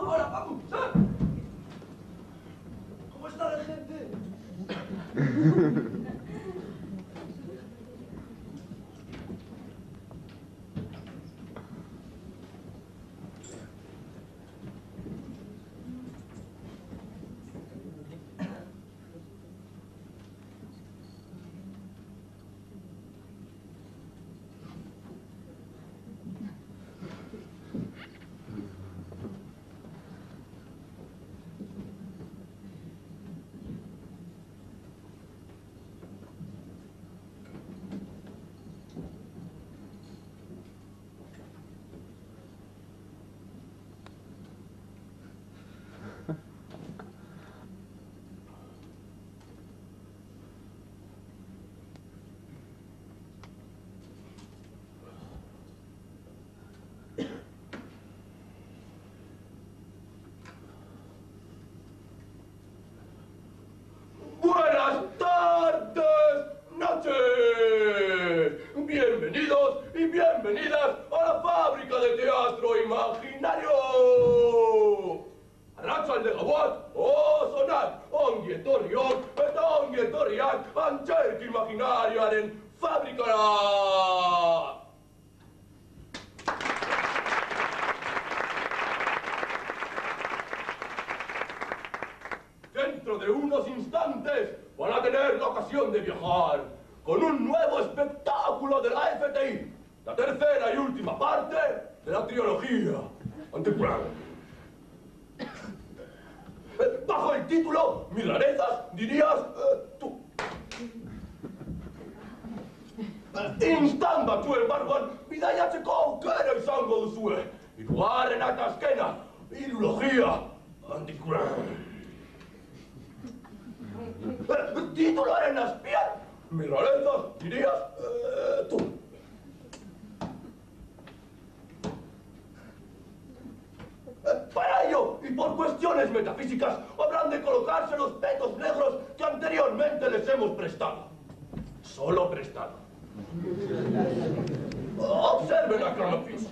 Ahora vamos. ¿Cómo está la gente? Buenas tardes, noches. Bienvenidos y bienvenidas a la fábrica de teatro imaginario. Arratsalde de Gaboat, sonar, ongi etorriok, eta ongi etorriak, antzerki imaginarioaren fabrikara. Dentro de unos instantes van a tener la ocasión de viajar con un nuevo espectáculo de la FTI, la tercera y última parte de la trilogía Underground. Bajo el título Mis rarezas, dirías tú. Instan batzuen barruan bidaiatzeko aukera izango duzue. Hirugarren eta azkena, trilogía Underground. Tituloaren azpian, mis rarezas, dirías tú. Para ello, y por cuestiones metafísicas, habrán de colocarse los petos negros que anteriormente les hemos prestado. Solo prestado. Observen a Cronopis.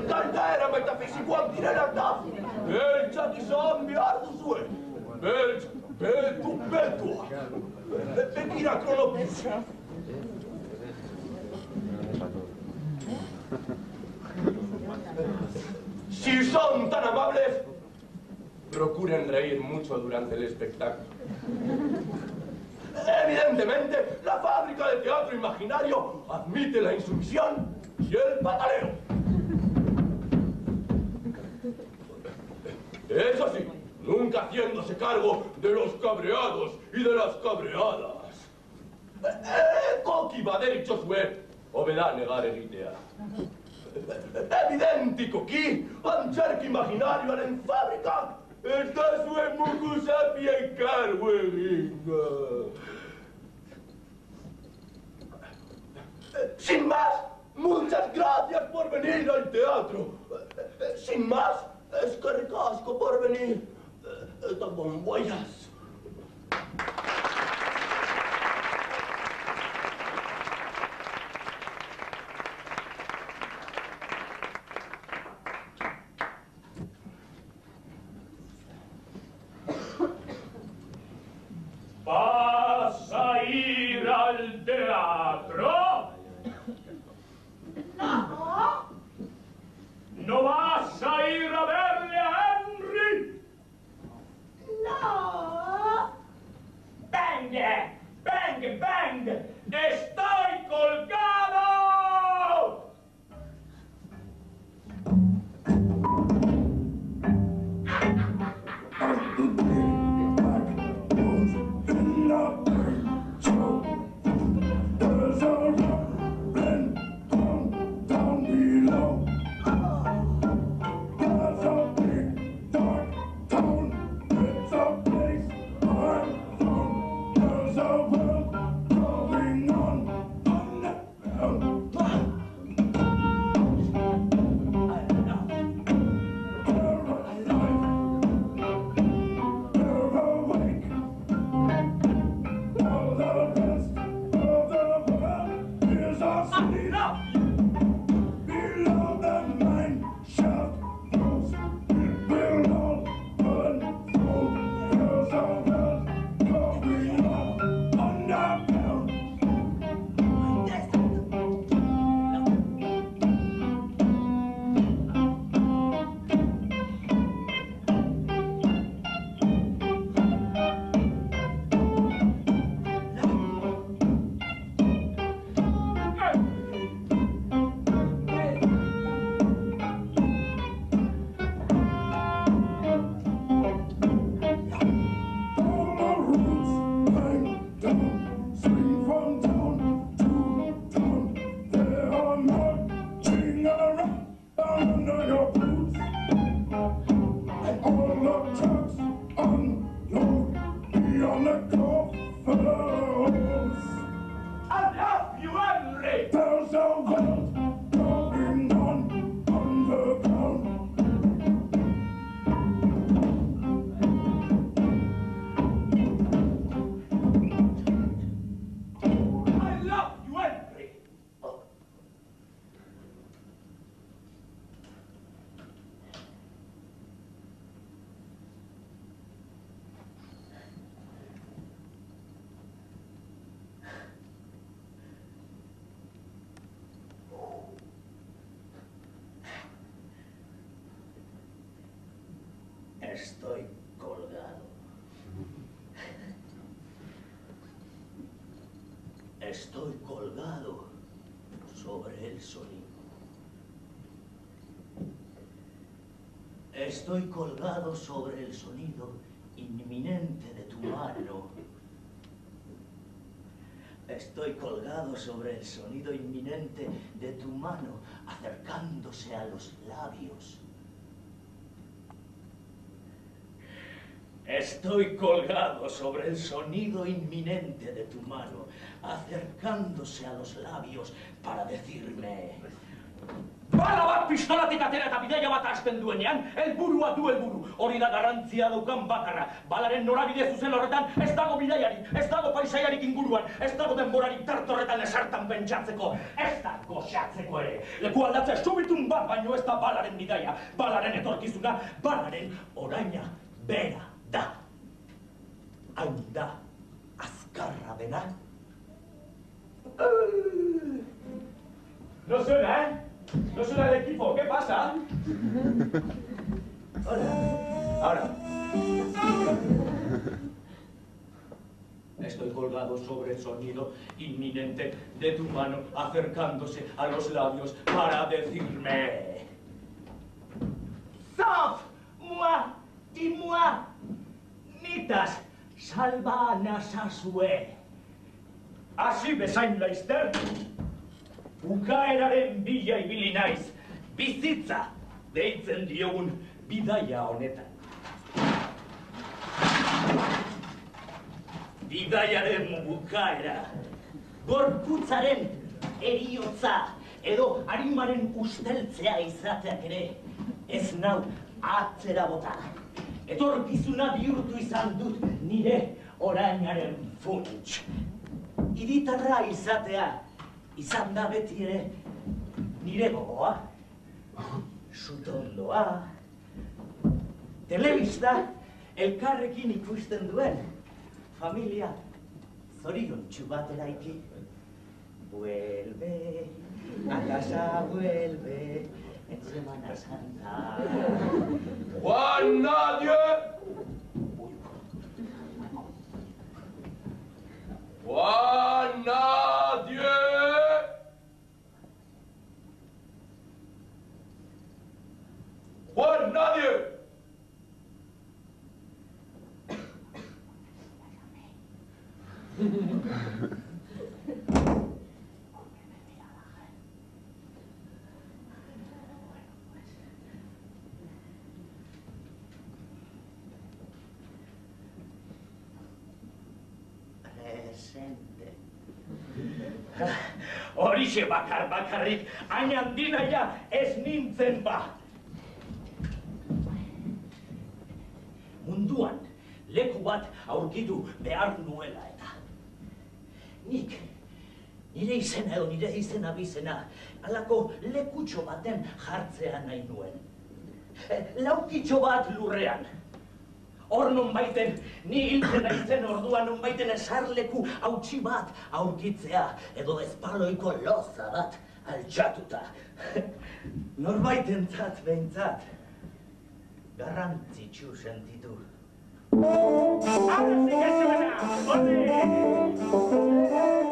Galtaera metafisikoak direla da. Beltzak izan behar duzue. Beltz, beltua. Begira, Cronopis. Si son tan amables, procuren reír mucho durante el espectáculo. Evidentemente, la fábrica de teatro imaginario admite la insumisión y el pataleo. Eso sí, nunca haciéndose cargo de los cabreados y de las cabreadas. Koki baderitxozue, hobeda negar egitea. Evidentikoki, antzerki imaginarioaren fabrikak ez da zuen mugu zapien kargu egingo. Sin más, muchas gracias por venir al teatro. Sin más, eskerrik asko por venir. Eta bomboyas. ¿Vas a ir al teatro? No. ¿No vas a ir a verle a Henry? No. Estoy colgado. Estoy colgado sobre el sonido. Estoy colgado sobre el sonido inminente de tu mano. Estoy colgado sobre el sonido inminente de tu mano, acercándose a los labios. Estoy colgado sobre el sonido inminente de tu mano, acercándose a los labios para decirme... Bala bat pistolatik atera eta bidaia bat hasten duenean, helburua du helburu. Hori da garrantzia daukan bakarra. Balaren norabide zuzen horretan ez dago bidaiarik, ez dago paisaiarik inguruan, ez dago denborarik tarte horretan esertan pentsatzeko, ez da goxatzeko ere. Leku aldatze subitun bat baino ez da balaren bidaia, balaren etorkizuna, balaren oraina bera da. Hain da azkarra dena. No suena, ¿eh? No suena el equipo, ¿qué pasa? Hola. Ahora. Estoy colgado sobre el sonido inminente de tu mano, acercándose a los labios para decirme... Sauf, moi, dis-moi, nitas, salva nasazue. Hasi bezain laizter, bukaeraren bila ibili naiz, bizitza deitzen diogun bidaia honetan. Bidaiaren bukaera, gorputzaren heriotza edo arimaren usteltzea izateak ere, ez nau atzera bota. Etorkizuna bihurtu izan dut nire orainaren funts. Hiritarra izatea izan da beti ere nire gogoa, sutondoa, telebista elkarrekin ikusten duen familia zoriontsu bat eraiki. Vuelve, a casa vuelve, en Semana Santa. Juan Nadie. Juan Nadie. Juan Nadie. Horixe bakarrik, hain handinaia ez nintzen ba. Munduan leku bat aurkitu behar nuela eta. Nik, nire izena edo nire izena bizena, halako lekutxo baten jartzea nahi nuen. Laukitxo bat lurrean. Hor nonbaiten, ni hiltzen naizen orduan nonbaiten esarleku hautsi bat aurkitzea, edo ezpaloiko loza bat altxatuta. Norbaitentzat behintzat, garrantzitsu sentitu. ¡Ahora sí que suena! ¡Ole!